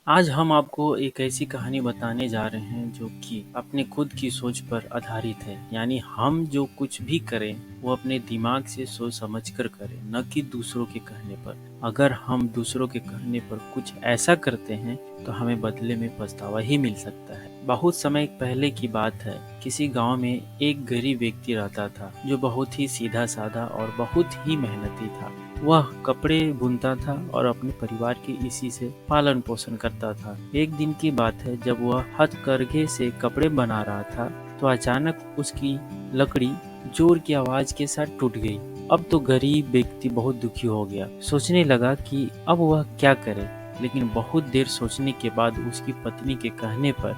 आज हम आपको एक ऐसी कहानी बताने जा रहे हैं जो कि अपने खुद की सोच पर आधारित है। यानी हम जो कुछ भी करें वो अपने दिमाग से सोच समझ कर करें, न कि दूसरों के कहने पर। अगर हम दूसरों के कहने पर कुछ ऐसा करते हैं तो हमें बदले में पछतावा ही मिल सकता है। बहुत समय पहले की बात है। किसी गांव में एक गरीब व्यक्ति रहता था जो बहुत ही सीधा साधा और बहुत ही मेहनती था। वह कपड़े बुनता था और अपने परिवार के इसी से पालन पोषण करता था। एक दिन की बात है, जब वह हथकरघे से कपड़े बना रहा था तो अचानक उसकी लकड़ी जोर की आवाज के साथ टूट गई। अब तो गरीब व्यक्ति बहुत दुखी हो गया। सोचने लगा कि अब वह क्या करे, लेकिन बहुत देर सोचने के बाद उसकी पत्नी के कहने पर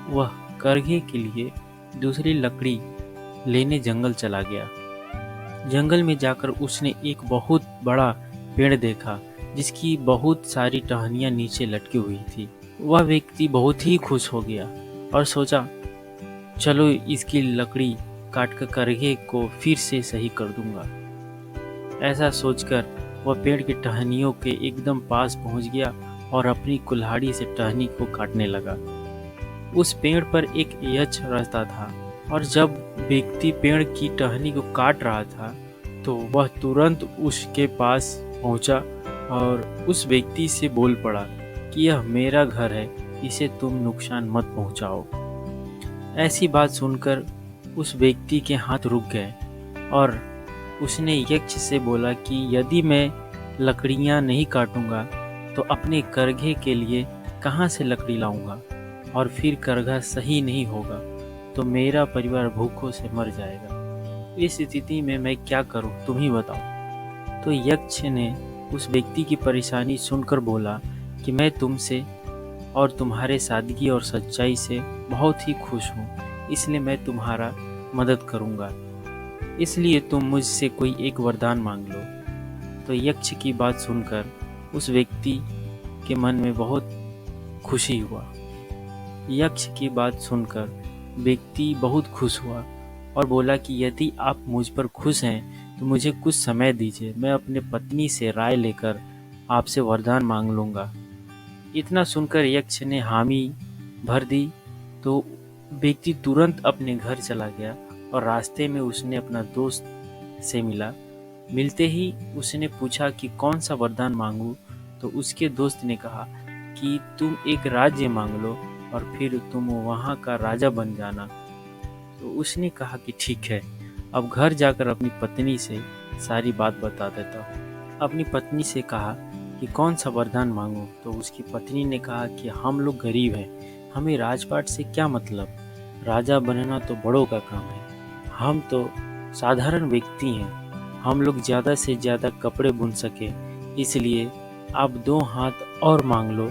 वह करघे के लिए दूसरी लकड़ी लेने जंगल चला गया। जंगल में जाकर उसने एक बहुत बड़ा पेड़ देखा जिसकी बहुत सारी टहनियां नीचे लटकी हुई थी। वह व्यक्ति बहुत ही खुश हो गया और सोचा, चलो इसकी लकड़ी काट कर करघे को फिर से सही कर दूंगा। ऐसा सोचकर वह पेड़ की टहनियों के एकदम पास पहुंच गया और अपनी कुल्हाड़ी से टहनी को काटने लगा। उस पेड़ पर एक यक्ष रहता था और जब व्यक्ति पेड़ की टहनी को काट रहा था तो वह तुरंत उसके पास पहुंचा और उस व्यक्ति से बोल पड़ा कि यह मेरा घर है, इसे तुम नुकसान मत पहुंचाओ। ऐसी बात सुनकर उस व्यक्ति के हाथ रुक गए और उसने यक्ष से बोला कि यदि मैं लकड़ियां नहीं काटूंगा तो अपने करघे के लिए कहाँ से लकड़ी लाऊंगा, और फिर करघा सही नहीं होगा तो मेरा परिवार भूखों से मर जाएगा। इस स्थिति में मैं क्या करूं, तुम ही बताओ। तो यक्ष ने उस व्यक्ति की परेशानी सुनकर बोला कि मैं तुमसे और तुम्हारे सादगी और सच्चाई से बहुत ही खुश हूँ, इसलिए मैं तुम्हारा मदद करूँगा। इसलिए तुम मुझसे कोई एक वरदान मांग लो। तो यक्ष की बात सुनकर उस व्यक्ति के मन में बहुत खुशी हुआ। यक्ष की बात सुनकर व्यक्ति बहुत खुश हुआ और बोला कि यदि आप मुझ पर खुश हैं तो मुझे कुछ समय दीजिए, मैं अपने पत्नी से राय लेकर आपसे वरदान मांग लूँगा। इतना सुनकर यक्ष ने हामी भर दी तो व्यक्ति तुरंत अपने घर चला गया और रास्ते में उसने अपना दोस्त से मिला। मिलते ही उसने पूछा कि कौन सा वरदान मांगूं, तो उसके दोस्त ने कहा कि तुम एक राज्य मांग लो और फिर तुम वहाँ का राजा बन जाना। तो उसने कहा कि ठीक है, अब घर जाकर अपनी पत्नी से सारी बात बता देता हूँ। अपनी पत्नी से कहा कि कौन सा वरदान मांगूं, तो उसकी पत्नी ने कहा कि हम लोग गरीब हैं, हमें राजपाट से क्या मतलब, राजा बनना तो बड़ों का काम है, हम तो साधारण व्यक्ति हैं, हम लोग ज़्यादा से ज़्यादा कपड़े बुन सके, इसलिए आप 2 हाथ और मांग लो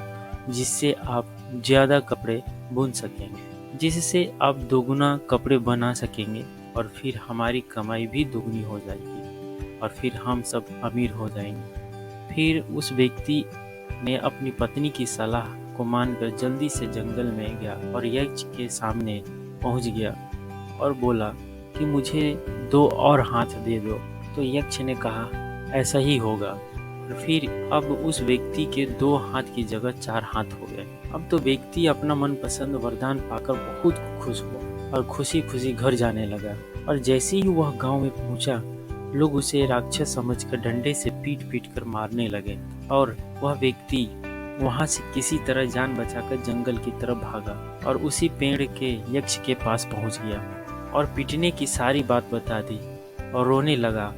जिससे आप ज़्यादा कपड़े बुन सकेंगे, जिससे आप दोगुना कपड़े बना सकेंगे और फिर हमारी कमाई भी दोगुनी हो जाएगी और फिर हम सब अमीर हो जाएंगे। फिर उस व्यक्ति ने अपनी पत्नी की सलाह को मानकर जल्दी से जंगल में गया और यक्ष के सामने पहुंच गया और बोला कि मुझे 2 और हाथ दे दो। तो यक्ष ने कहा ऐसा ही होगा। और फिर अब उस व्यक्ति के 2 हाथ की जगह 4 हाथ हो गए। अब तो व्यक्ति अपना मनपसंद वरदान पाकर बहुत खुश हुआ और खुशी खुशी घर जाने लगा। और जैसे ही वह गांव में पहुंचा, लोग उसे राक्षस समझकर डंडे से पीट पीट कर मारने लगे और वह व्यक्ति वहां से किसी तरह जान बचाकर जंगल की तरफ भागा और उसी पेड़ के यक्ष के पास पहुंच गया और पीटने की सारी बात बता दी और रोने लगा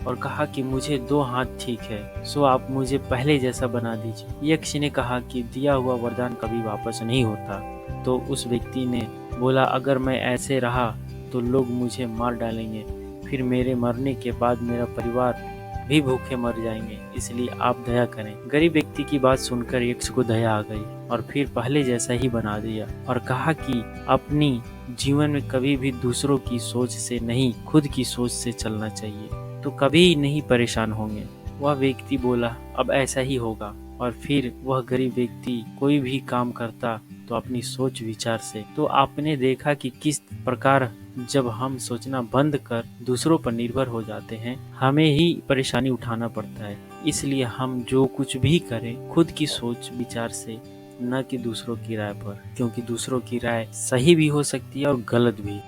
और कहा कि मुझे 2 हाथ ठीक है, सो आप मुझे पहले जैसा बना दीजिए। यक्ष ने कहा कि दिया हुआ वरदान कभी वापस नहीं होता। तो उस व्यक्ति ने बोला, अगर मैं ऐसे रहा तो लोग मुझे मार डालेंगे, फिर मेरे मरने के बाद मेरा परिवार भी भूखे मर जाएंगे, इसलिए आप दया करें। गरीब व्यक्ति की बात सुनकर यक्ष को दया आ गई और फिर पहले जैसा ही बना दिया और कहा कि अपनी जीवन में कभी भी दूसरों की सोच से नहीं, खुद की सोच से चलना चाहिए, तो कभी नहीं परेशान होंगे। वह व्यक्ति बोला, अब ऐसा ही होगा। और फिर वह गरीब व्यक्ति कोई भी काम करता तो अपनी सोच विचार से। तो आपने देखा कि किस प्रकार जब हम सोचना बंद कर दूसरों पर निर्भर हो जाते हैं, हमें ही परेशानी उठाना पड़ता है। इसलिए हम जो कुछ भी करें खुद की सोच विचार से न कि दूसरों की राय पर, क्योंकि दूसरों की राय सही भी हो सकती है और गलत भी।